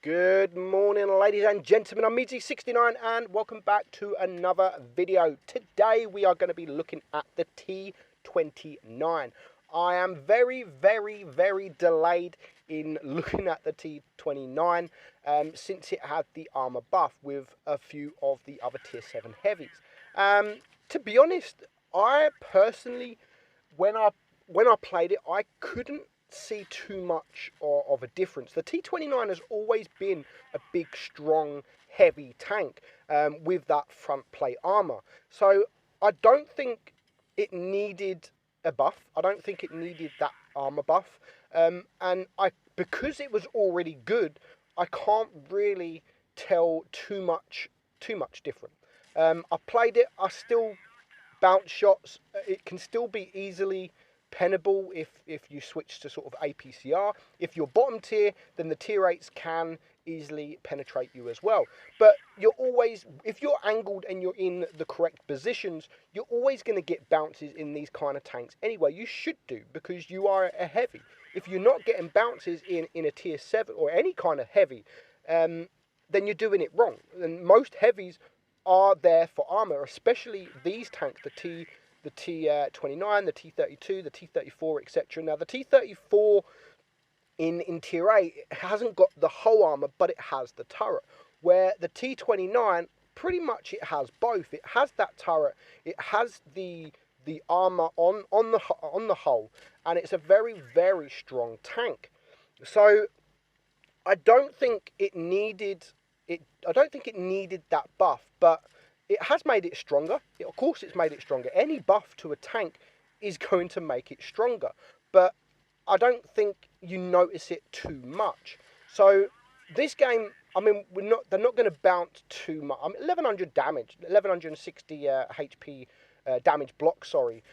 Good morning, ladies and gentlemen. I'm Meadsyreplays and welcome back to another video. Today we are going to be looking at the T29. I am very delayed in looking at the T29 since it had the armor buff with a few of the other tier 7 heavies. To be honest, I personally, when I played it, I couldn't see too much of a difference. The T29 has always been a big, strong, heavy tank with that front plate armor. So I don't think it needed a buff. I don't think it needed that armor buff. And because it was already good, I can't really tell too much different. I played it. I still bounce shots. It can still be easily pennable if you switch to sort of APCR. If you're bottom tier, then the tier 8s can easily penetrate you as well. But you're always, if you're angled and you're in the correct positions, you're always going to get bounces in these kind of tanks anyway. You should do, because you are a heavy. If you're not getting bounces in a tier 7 or any kind of heavy, then you're doing it wrong. And most heavies are there for armor, especially these tanks, the T29, the T32, the T34, etc. Now, the T34 in Tier 8 hasn't got the whole armor, but it has the turret. Where the T29, pretty much it has both. It has that turret, it has the armor on the hull, and it's a very strong tank. So I don't think it needed that buff, but it has made it stronger. Of course, it's made it stronger. Any buff to a tank is going to make it stronger, but I don't think you notice it too much. So this game, I mean, they're not going to bounce too much. I mean, 1100 damage, 1160 HP damage block. Sorry.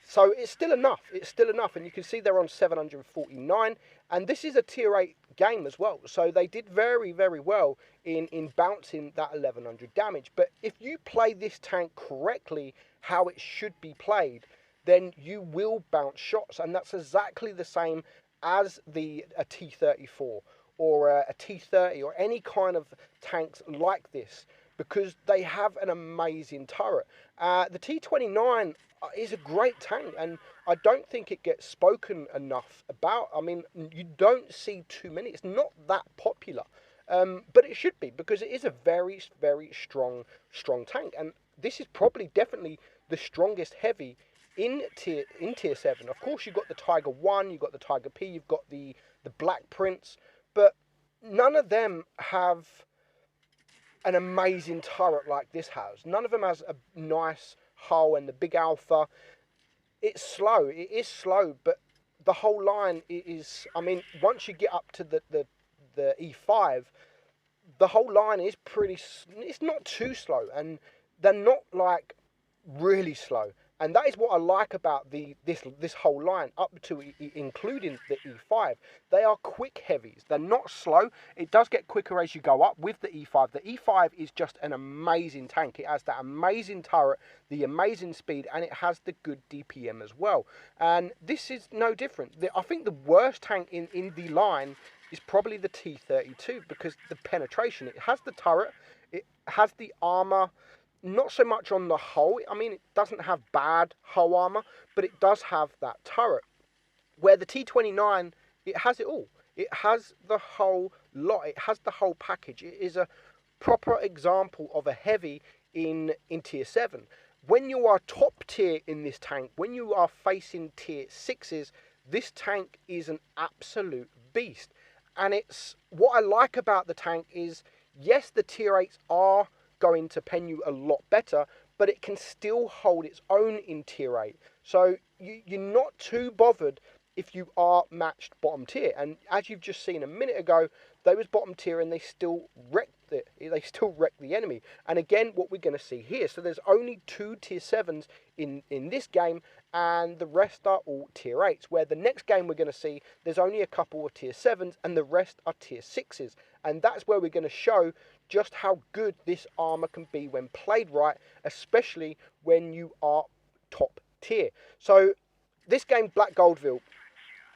So it's still enough. It's still enough, and you can see they're on 749, and this is a tier 8 game as well. So they did very well in bouncing that 1100 damage. But if you play this tank correctly, how it should be played, then you will bounce shots, and that's exactly the same as a T34 or a T30 or any kind of tanks like this, because they have an amazing turret. The T29 is a great tank, and I don't think it gets spoken enough about. I mean, you don't see too many. It's not that popular, but it should be, because it is a very strong tank, and this is probably definitely the strongest heavy in tier 7. Of course, you've got the Tiger 1, you've got the Tiger P, you've got the Black Prince, but none of them have an amazing turret like this has. None of them has a nice hull, and the big alpha. It's slow. It is slow, but the whole line is, I mean, once you get up to the E5, the whole line is it's not too slow, and they're not like really slow. And that is what I like about this whole line, up to including the E5. They are quick heavies. They're not slow. It does get quicker as you go up with the E5. The E5 is just an amazing tank. It has that amazing turret, the amazing speed, and it has the good DPM as well. And this is no different. I think the worst tank in the line is probably the T32, because the penetration. It has the turret, it has the armor. Not so much on the hull. I mean, it doesn't have bad hull armor, but it does have that turret. Where the T29, it has it all. It has the whole lot. It has the whole package. It is a proper example of a heavy in tier 7. When you are top tier in this tank, when you are facing tier 6s, this tank is an absolute beast. And it's what I like about the tank is, yes, the tier 8s are going to pen you a lot better, but it can still hold its own in tier 8. So you're not too bothered if you are matched bottom tier. And as you've just seen a minute ago, they was bottom tier and they still wrecked it. They still wrecked the enemy. And again, what we're going to see here. So there's only 2 tier 7s in this game, and the rest are all tier 8s. Where the next game we're going to see, there's only a couple of tier 7s, and the rest are tier 6s. And that's where we're going to show just how good this armor can be when played right, especially when you are top tier. So this game, Black Goldville,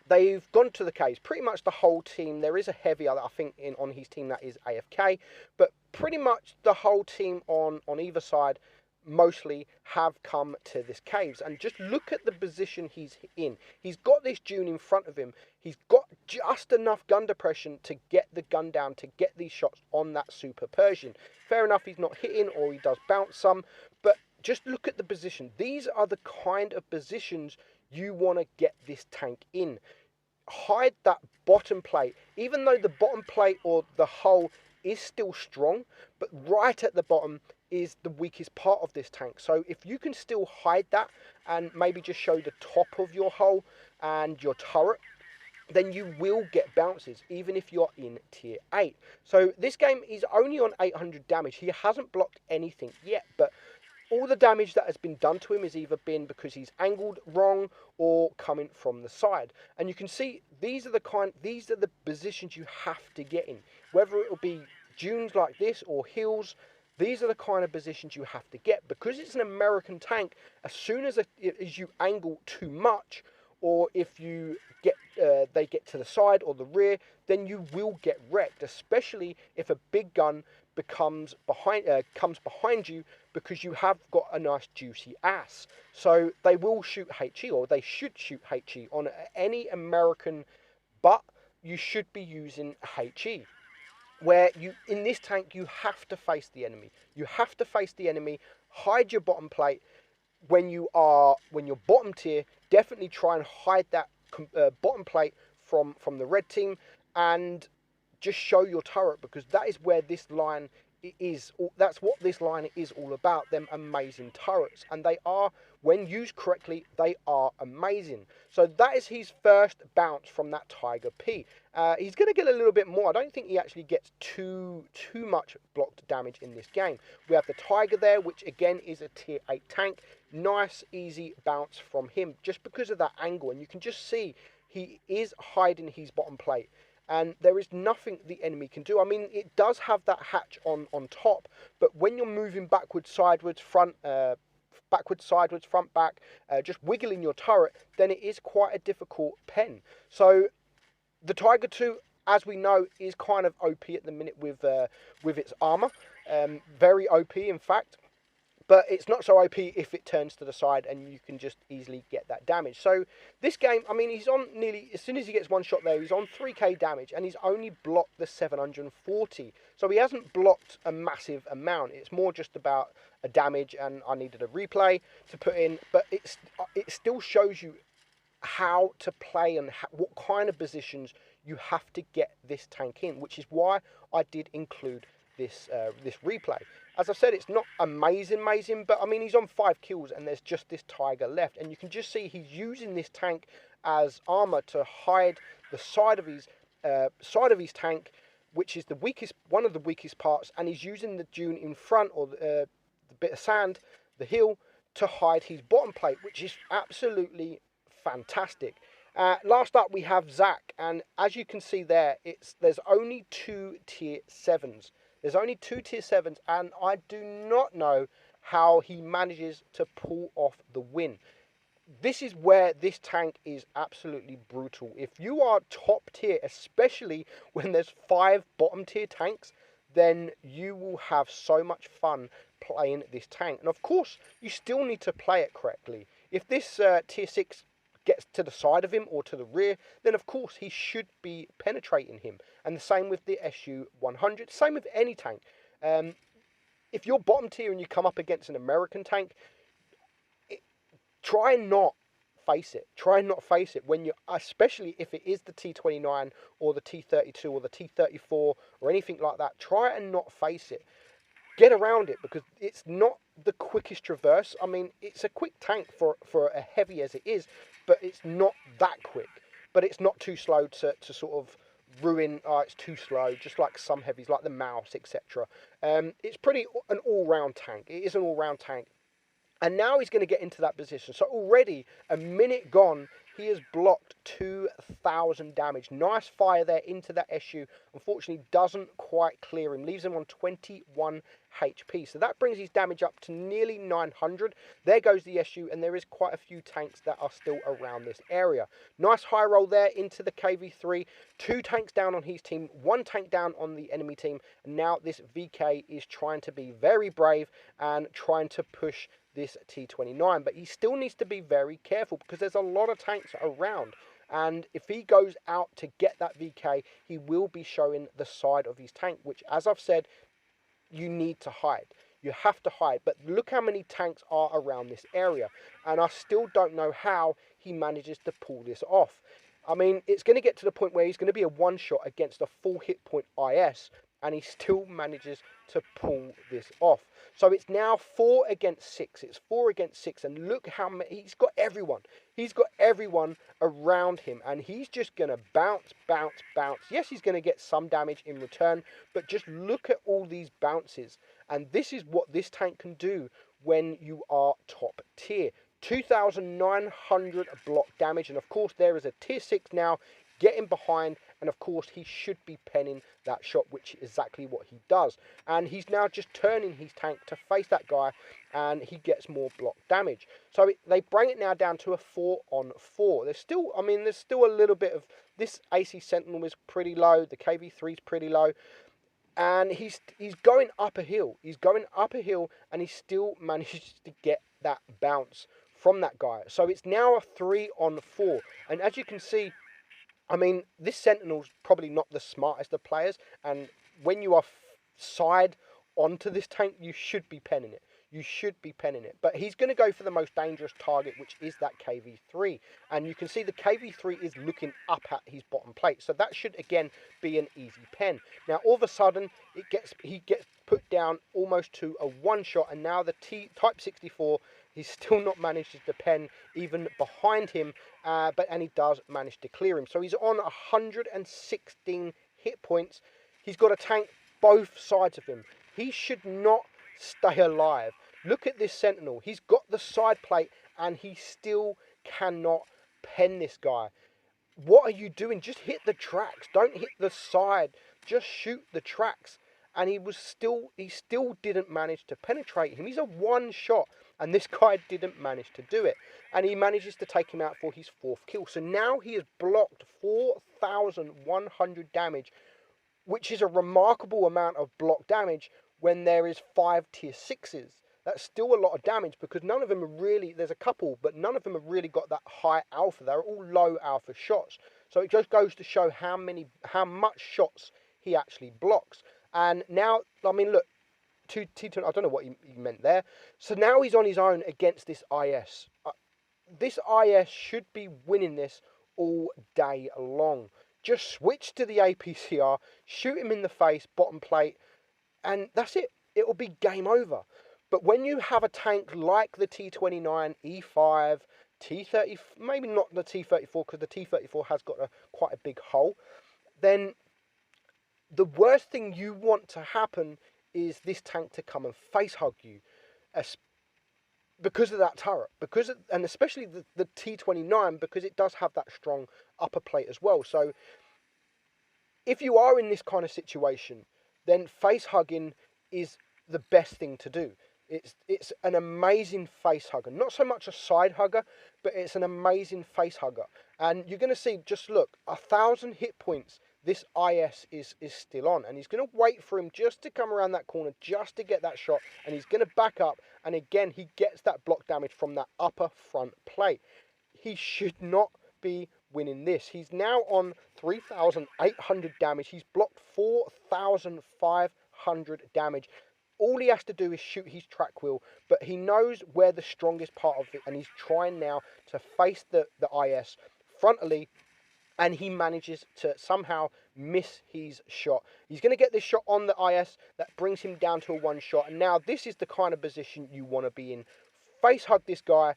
they've gone to the caves. Pretty much the whole team. There is a heavy, I think, on his team that is AFK, but pretty much the whole team on either side mostly have come to this caves. And just look at the position he's in. He's got this dune in front of him. He's got just enough gun depression to get the gun down, to get these shots on that Super Persian. Fair enough, he's not hitting, or he does bounce some, but just look at the position. These are the kind of positions you want to get this tank in. Hide that bottom plate, even though the bottom plate or the hull is still strong, but right at the bottom is the weakest part of this tank. So if you can still hide that and maybe just show the top of your hull and your turret, then you will get bounces, even if you're in tier 8. So this game is only on 800 damage. He hasn't blocked anything yet, but all the damage that has been done to him has either been because he's angled wrong or coming from the side. And you can see these are the positions you have to get in. Whether it will be dunes like this or hills, these are the kind of positions you have to get. Because it's an American tank, as soon as you angle too much, or if you get they get to the side or the rear, then you will get wrecked, especially if a big gun comes behind you, because you have got a nice juicy ass. So they will shoot HE, or they should shoot HE on any American, but you should be using HE. Where in this tank you have to face the enemy. You have to face the enemy, hide your bottom plate. When you're bottom tier, definitely try and hide that bottom plate from the red team, and just show your turret, because that is where this line is. That's what this line is all about, them amazing turrets. And they are, when used correctly, they are amazing. So that is his first bounce from that Tiger P. He's going to get a little bit more. I don't think he actually gets too much blocked damage in this game. We have the Tiger there, which again is a tier 8 tank. Nice, easy bounce from him, just because of that angle. And you can just see he is hiding his bottom plate, and there is nothing the enemy can do. I mean, it does have that hatch on top, but when you're moving backwards, sideways, front back, just wiggling your turret, then it is quite a difficult pen. So the Tiger 2, as we know, is kind of OP at the minute with its armour. Very OP, in fact. But it's not so OP if it turns to the side, and you can just easily get that damage. So this game, I mean, he's on nearly, as soon as he gets one shot there, he's on 3k damage, and he's only blocked the 740. So he hasn't blocked a massive amount. It's more just about a damage, and I needed a replay to put in. But it still shows you how to play and what kind of positions you have to get this tank in, which is why I did include this replay. As I said, it's not amazing, but I mean, he's on 5 kills, and there's just this Tiger left, and you can just see he's using this tank as armor to hide the side of his tank, which is one of the weakest parts, and he's using the dune in front, or the bit of sand, the hill, to hide his bottom plate, which is absolutely fantastic. Last up, we have Zach, and as you can see there, there's only 2 tier 7s. There's only 2 tier 7s, and I do not know how he manages to pull off the win. This is where this tank is absolutely brutal. If you are top tier, especially when there's 5 bottom tier tanks, then you will have so much fun playing this tank. And of course, you still need to play it correctly. If this tier 6 gets to the side of him or to the rear, then of course he should be penetrating him. And the same with the SU-100, same with any tank. If you're bottom tier and you come up against an American tank, try and not face it. Try and not face it when especially if it is the T29 or the T32 or the T34 or anything like that. Try and not face it. Get around it, because it's not the quickest traverse. I mean, it's a quick tank for a heavy as it is, but it's not that quick. But it's not too slow to sort of ruin. It's too slow, just like some heavies, like the Mouse, etc. It's pretty an all-round tank. It is an all-round tank. And now he's going to get into that position. So already, a minute gone, he has blocked 2,000 damage. Nice fire there into that SU. Unfortunately, doesn't quite clear him. Leaves him on 21 HP. So that brings his damage up to nearly 900. There goes the SU, and there is quite a few tanks that are still around this area. Nice high roll there into the KV3. 2 tanks down on his team, 1 tank down on the enemy team. And now this VK is trying to be very brave and trying to push this T29. But he still needs to be very careful because there's a lot of tanks around. And if he goes out to get that VK, he will be showing the side of his tank, which, as I've said, you need to hide. You have to hide. But look how many tanks are around this area. And I still don't know how he manages to pull this off. I mean, it's going to get to the point where he's going to be a one-shot against a full hit point IS, and he still manages to pull this off. So it's now 4 against 6. It's 4 against 6, and look how many, he's got everyone. He's got everyone around him, and he's just going to bounce, bounce, bounce. Yes, he's going to get some damage in return, but just look at all these bounces. And this is what this tank can do when you are top tier. 2,900 block damage, and of course there is a tier 6 now getting behind, and of course he should be penning that shot, which is exactly what he does. And he's now just turning his tank to face that guy, and he gets more block damage. So they bring it now down to a 4-on-4. There's still, I mean, there's still a little bit of, this AC Sentinel is pretty low, the KV3 is pretty low, and he's going up a hill. He's going up a hill, and he still manages to get that bounce from that guy. So it's now a 3-on-4. And as you can see, I mean, this Sentinel's probably not the smartest of players, and when you are side onto this tank, you should be penning it. You should be penning it. But he's going to go for the most dangerous target, which is that KV3. And you can see the KV3 is looking up at his bottom plate. So that should, again, be an easy pen. Now, all of a sudden, he gets put down almost to a one-shot. And now the Type 64, he's still not managed to pen even behind him. And he does manage to clear him. So he's on 116 hit points. He's got a tank both sides of him. He should not stay alive. Look at this Sentinel. He's got the side plate and he still cannot pen this guy. What are you doing? Just hit the tracks. Don't hit the side. Just shoot the tracks. And he still didn't manage to penetrate him. He's a one shot, and this guy didn't manage to do it. And he manages to take him out for his 4th kill. So now he has blocked 4,100 damage, which is a remarkable amount of block damage when there is 5 tier 6s. That's still a lot of damage because none of them are really, there's a couple, but none of them have really got that high alpha. They're all low alpha shots. So it just goes to show how much shots he actually blocks. And now, I mean, look, T29, I don't know what he meant there. So now he's on his own against this IS. This IS should be winning this all day long. Just switch to the APCR, shoot him in the face, bottom plate, and that's it. It will be game over. But when you have a tank like the T29, E5, T30, maybe not the T34 because the T34 has got quite a big hull, then the worst thing you want to happen is this tank to come and face hug you because of that turret, and especially the T29 because it does have that strong upper plate as well. So if you are in this kind of situation, then face hugging is the best thing to do. It's an amazing face hugger. Not so much a side hugger, but it's an amazing face hugger. And you're going to see, just look, 1,000 hit points. This IS is still on. And he's going to wait for him just to come around that corner, just to get that shot. And he's going to back up. And again, he gets that block damage from that upper front plate. He should not be winning this. He's now on 3,800 damage. He's blocked 4,500 damage. All he has to do is shoot his track wheel, but he knows where the strongest part of it, and he's trying now to face the IS frontally, and he manages to somehow miss his shot. He's going to get this shot on the IS that brings him down to a one shot, and now this is the kind of position you want to be in. Face hug this guy,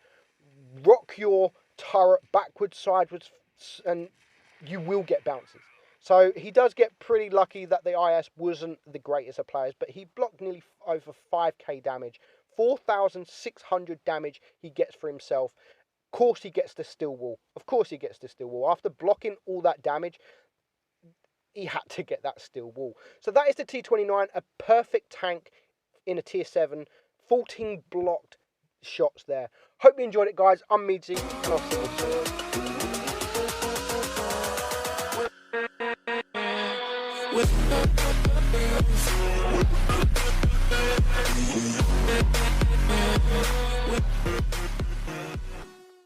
rock your turret backwards, sideways, and you will get bounces. So he does get pretty lucky that the IS wasn't the greatest of players, but he blocked nearly over 5k damage. 4,600 damage he gets for himself. Of course he gets the steel wall. Of course he gets the steel wall. After blocking all that damage, he had to get that steel wall. So that is the T29, a perfect tank in a tier 7, 14 blocked shots there. Hope you enjoyed it, guys. I'm Meadsy, and I'll see you soon.